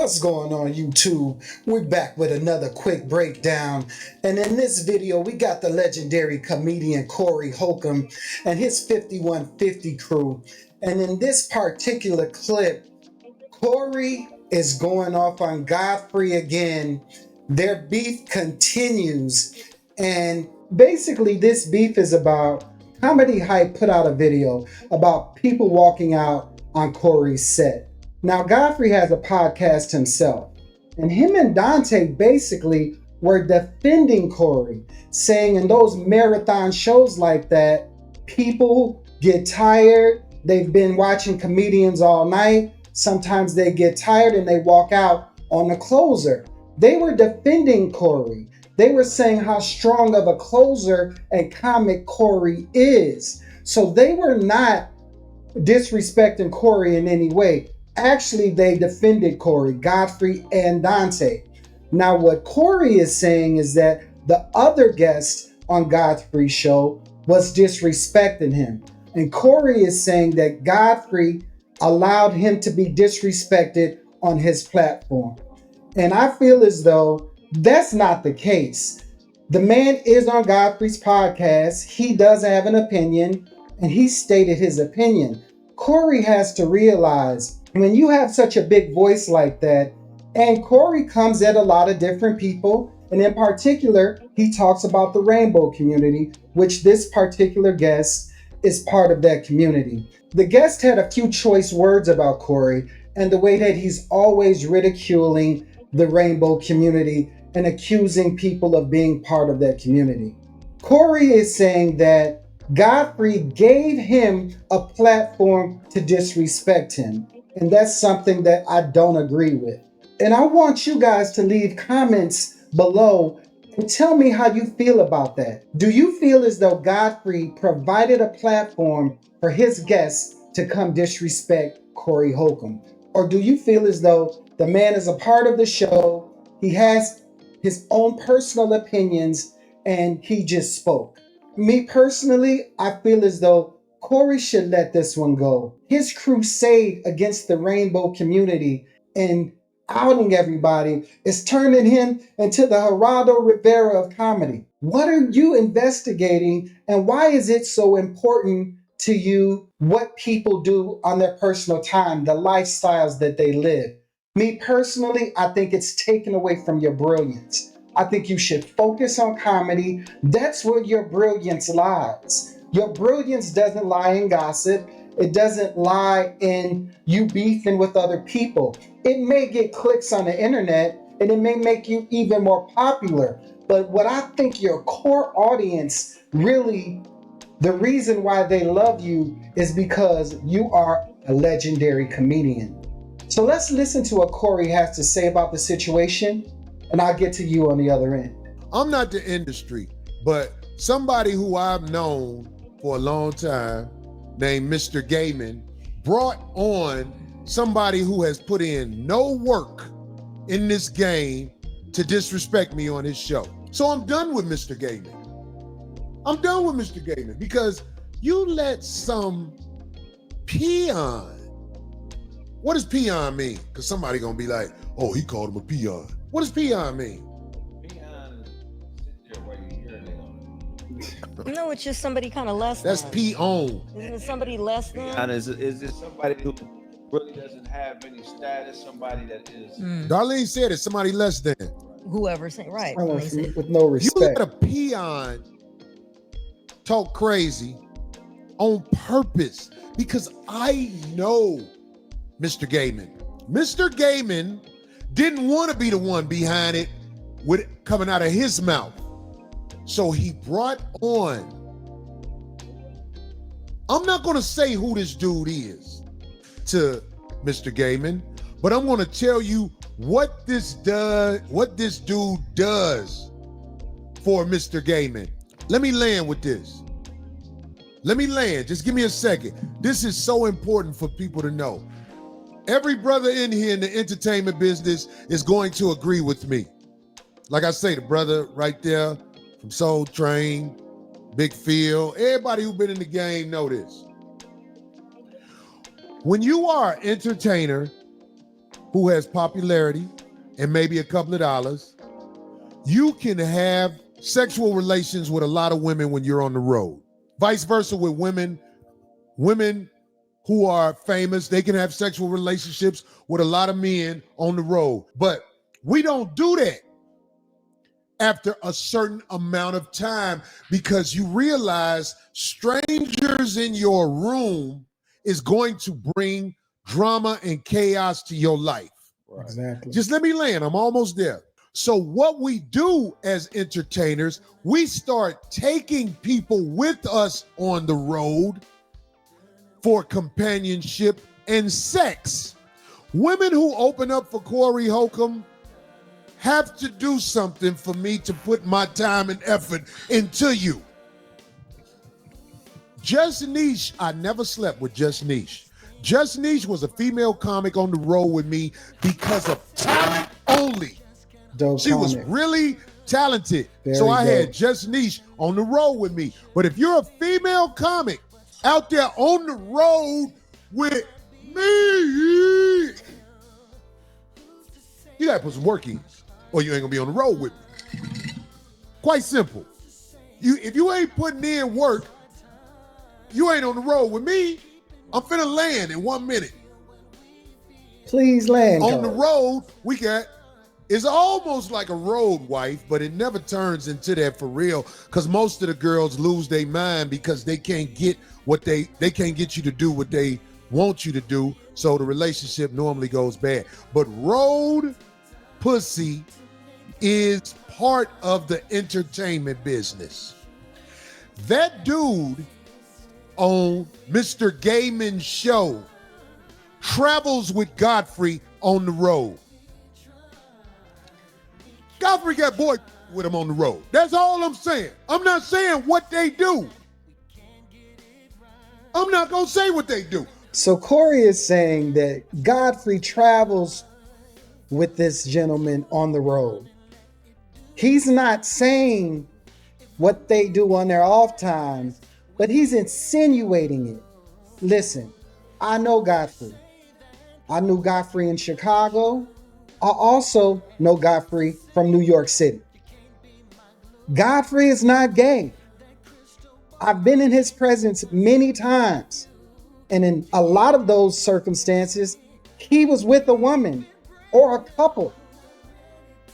What's going on, YouTube? We're back with another quick breakdown. And in this video, we got the legendary comedian Corey Holcomb and his 5150 crew. And in this particular clip, Corey is going off on Godfrey again. Their beef continues. And basically, this beef is about Comedy Hype put out a video about people walking out on Corey's set. Now, Godfrey has a podcast himself, and him and Dante basically were defending Corey, saying in those marathon shows like that, people get tired. They've been watching comedians all night. Sometimes they get tired and they walk out on the closer. They were defending Corey. They were saying how strong of a closer and comic Corey is. So they were not disrespecting Corey in any way. Actually, they defended Corey, Godfrey, and Dante. Now, what Corey is saying is that the other guest on Godfrey's show was disrespecting him. And Corey is saying that Godfrey allowed him to be disrespected on his platform. And I feel as though that's not the case. The man is on Godfrey's podcast. He does have an opinion, and he stated his opinion. Corey has to realize when you have such a big voice like that, and Corey comes at a lot of different people, and in particular, he talks about the rainbow community, which this particular guest is part of that community. The guest had a few choice words about Corey and the way that he's always ridiculing the rainbow community and accusing people of being part of that community. Corey is saying that Godfrey gave him a platform to disrespect him. And that's something that I don't agree with. And I want you guys to leave comments below and tell me how you feel about that. Do you feel as though Godfrey provided a platform for his guests to come disrespect Corey Holcomb? Or do you feel as though the man is a part of the show, he has his own personal opinions, and he just spoke? Me personally, I feel as though Corey should let this one go. His crusade against the rainbow community and outing everybody is turning him into the Geraldo Rivera of comedy. What are you investigating, and why is it so important to you what people do on their personal time, the lifestyles that they live? Me personally, I think it's taken away from your brilliance. I think you should focus on comedy. That's where your brilliance lies. Your brilliance doesn't lie in gossip. It doesn't lie in you beefing with other people. It may get clicks on the internet and it may make you even more popular. But what I think your core audience really, the reason why they love you is because you are a legendary comedian. So let's listen to what Corey has to say about the situation, and I'll get to you on the other end. I'm not the industry, but somebody who I've known for a long time, named Mr. Gaiman, brought on somebody who has put in no work in this game to disrespect me on his show. So I'm done with Mr. Gaiman. I'm done with Mr. Gaiman because you let some peon. What does peon mean? Because somebody gonna be like, oh, he called him a peon. What does peon mean? No, it's just somebody kind of less That's than. peon. Isn't it somebody less than? And is it somebody who really doesn't have any status? Somebody that is. Darlene said it, somebody less than. Whoever saying right. With no You respect. let a peon talk crazy on purpose because I know Mr. Gaiman. Mr. Gaiman didn't want to be the one behind it with it coming out of his mouth. So he brought on, I'm not going to say who this dude is to Mr. Gaiman, but I'm going to tell you what this dude does for Mr. Gaiman. Let me land with this. Let me land. Just give me a second. This is so important for people to know. Every brother in here in the entertainment business is going to agree with me. Like I say, the brother right there from Soul Train, Big Phil, everybody who's been in the game know this. When you are an entertainer who has popularity and maybe a couple of dollars, you can have sexual relations with a lot of women when you're on the road. Vice versa with women who are famous, they can have sexual relationships with a lot of men on the road. But we don't do that after a certain amount of time, because you realize strangers in your room is going to bring drama and chaos to your life. Right. Exactly. Just let me land, I'm almost there. So what we do as entertainers, we start taking people with us on the road for companionship and sex. Women who open up for Corey Holcomb have to do something for me to put my time and effort into you. Just Niche, I never slept with Just Niche. Just Niche was a female comic on the road with me because of talent only. Dope She was comic. really talented. Very so I dope. had Just Niche on the road with me. But if you're a female comic out there on the road with me, you gotta put some work in, or you ain't gonna be on the road with me. Quite simple. If you ain't putting in work, you ain't on the road with me. I'm finna land in 1 minute. Please land. On the Corey. road, we got, it's almost like a road wife, but it never turns into that for real, because most of the girls lose their mind because they can't get what they can't get you to do what they want you to do, so the relationship normally goes bad. But road pussy is part of the entertainment business. That dude on Mr. Gaiman's show travels with Godfrey on the road. Godfrey got boy with him on the road. That's all I'm saying. I'm not saying what they do. I'm not gonna say what they do. So Corey is saying that Godfrey travels with this gentleman on the road. He's not saying what they do on their off time, but he's insinuating it. Listen, I know Godfrey. I knew Godfrey in Chicago. I also know Godfrey from New York City. Godfrey is not gay. I've been in his presence many times. And in a lot of those circumstances, he was with a woman or a couple.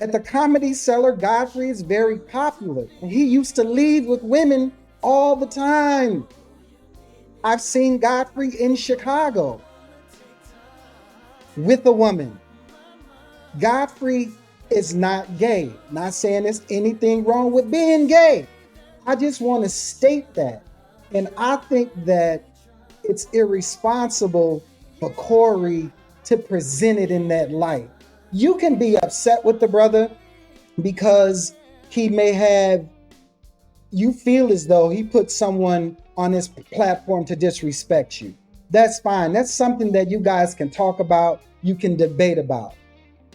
At the Comedy Cellar, Godfrey is very popular. And he used to leave with women all the time. I've seen Godfrey in Chicago with a woman. Godfrey is not gay. Not saying there's anything wrong with being gay. I just want to state that. And I think that it's irresponsible for Corey to present it in that light. You can be upset with the brother because he may have, you feel as though he put someone on his platform to disrespect you. That's fine. That's something that you guys can talk about, you can debate about.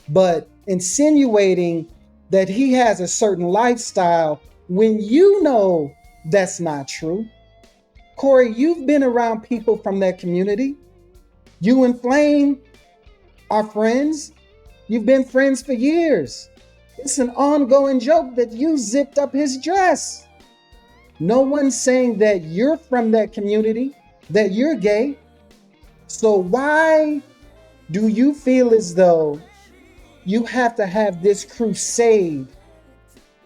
But insinuating that he has a certain lifestyle when you know that's not true. Corey, you've been around people from that community. You and Flame are friends. You've been friends for years. It's an ongoing joke that you zipped up his dress. No one's saying that you're from that community, that you're gay. So why do you feel as though you have to have this crusade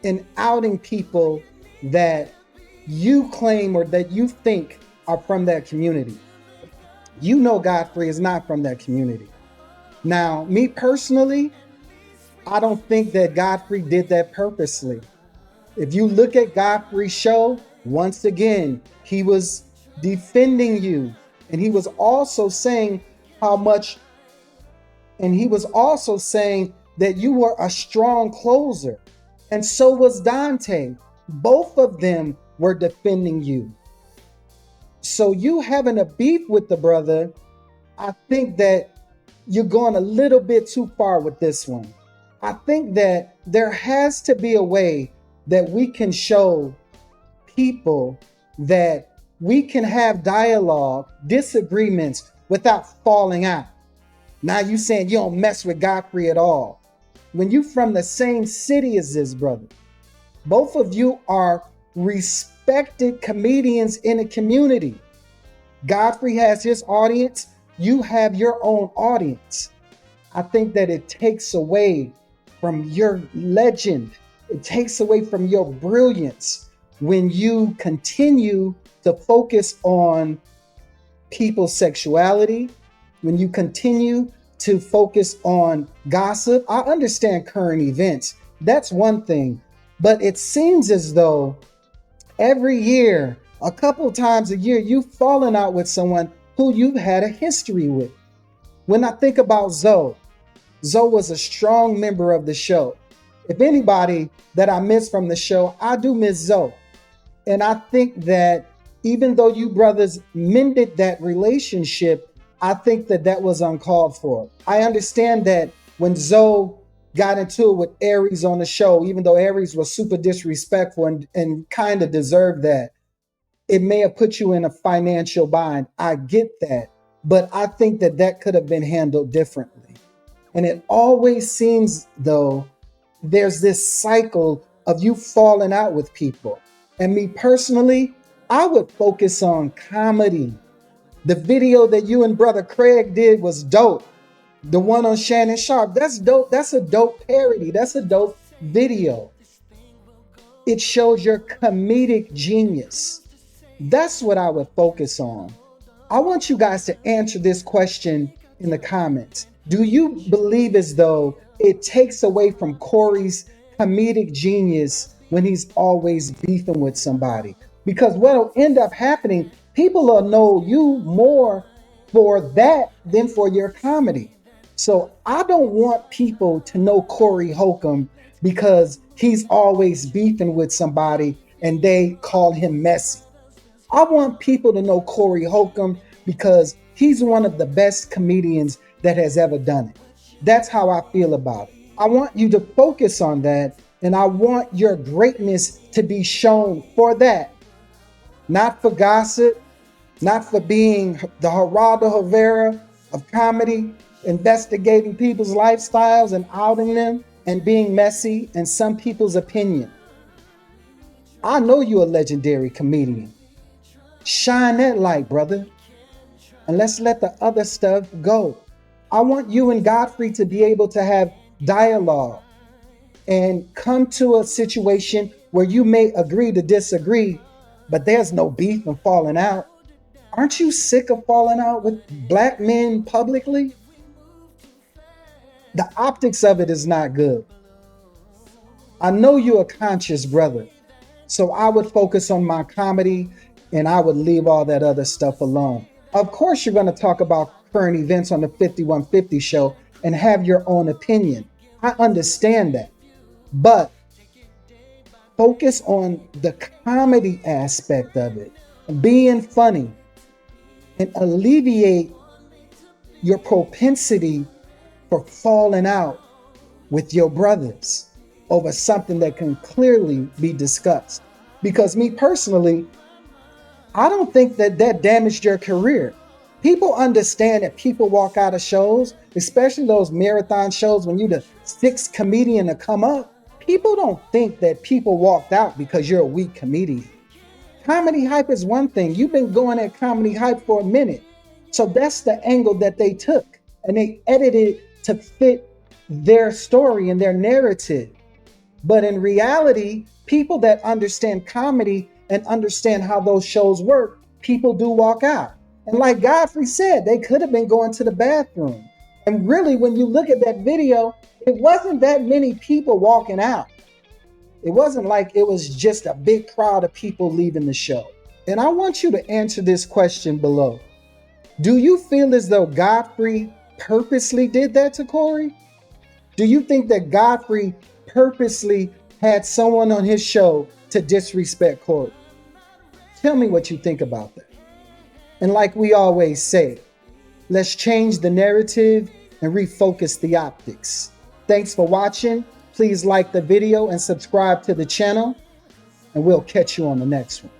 in outing people that you claim or that you think are from that community? You know Godfrey is not from that community. Now, me personally, I don't think that Godfrey did that purposely. If you look at Godfrey's show, once again, he was defending you. And he was also saying that you were a strong closer. And so was Dante. Both of them were defending you. So you having a beef with the brother, I think that you're going a little bit too far with this one. I think that there has to be a way that we can show people that we can have dialogue, disagreements without falling out. Now you saying you don't mess with Godfrey at all. When you from the same city as this brother, both of you are respected comedians in the community. Godfrey has his audience. You have your own audience. I think that it takes away from your legend. It takes away from your brilliance when you continue to focus on people's sexuality, when you continue to focus on gossip. I understand current events. That's one thing. But it seems as though every year, a couple times a year, you've fallen out with someone who you've had a history with. When I think about Zoe was a strong member of the show. If anybody that I miss from the show, I do miss Zoe. And I think that even though you brothers mended that relationship, I think that that was uncalled for. I understand that when Zoe got into it with Aries on the show, even though Aries was super disrespectful and kind of deserved that, it may have put you in a financial bind. I get that. But I think that that could have been handled differently. And it always seems, though, there's this cycle of you falling out with people. And me personally, I would focus on comedy. The video that you and Brother Craig did was dope. The one on Shannon Sharp, that's dope. That's a dope parody. That's a dope video. It shows your comedic genius. That's what I would focus on. I want you guys to answer this question in the comments. Do you believe as though it takes away from Corey's comedic genius when he's always beefing with somebody? Because what'll end up happening, people will know you more for that than for your comedy. So I don't want people to know Corey Holcomb because he's always beefing with somebody and they call him messy. I want people to know Corey Holcomb because he's one of the best comedians that has ever done it. That's how I feel about it. I want you to focus on that, and I want your greatness to be shown for that. Not for gossip, not for being the Geraldo Rivera of comedy, investigating people's lifestyles and outing them and being messy in some people's opinion. I know you're a legendary comedian. Shine that light, brother. And let's let the other stuff go. I want you and Godfrey to be able to have dialogue and come to a situation where you may agree to disagree, but there's no beef and falling out. Aren't you sick of falling out with black men publicly? The optics of it is not good. I know you're a conscious brother, so I would focus on my comedy and I would leave all that other stuff alone. Of course, you're going to talk about current events on the 5150 show and have your own opinion. I understand that. But focus on the comedy aspect of it, being funny, and alleviate your propensity for falling out with your brothers over something that can clearly be discussed. Because me personally, I don't think that that damaged your career. People understand that people walk out of shows, especially those marathon shows when you're the sixth comedian to come up. People don't think that people walked out because you're a weak comedian. Comedy hype is one thing. You've been going at comedy hype for a minute. So that's the angle that they took. And they edited to fit their story and their narrative. But in reality, people that understand comedy and understand how those shows work, people do walk out. And like Godfrey said, they could have been going to the bathroom. And really, when you look at that video, it wasn't that many people walking out. It wasn't like it was just a big crowd of people leaving the show. And I want you to answer this question below. Do you feel as though Godfrey purposely did that to Corey? Do you think that Godfrey purposely had someone on his show to disrespect Corey? Tell me what you think about that. And like we always say, let's change the narrative and refocus the optics. Thanks for watching. Please like the video and subscribe to the channel, and we'll catch you on the next one.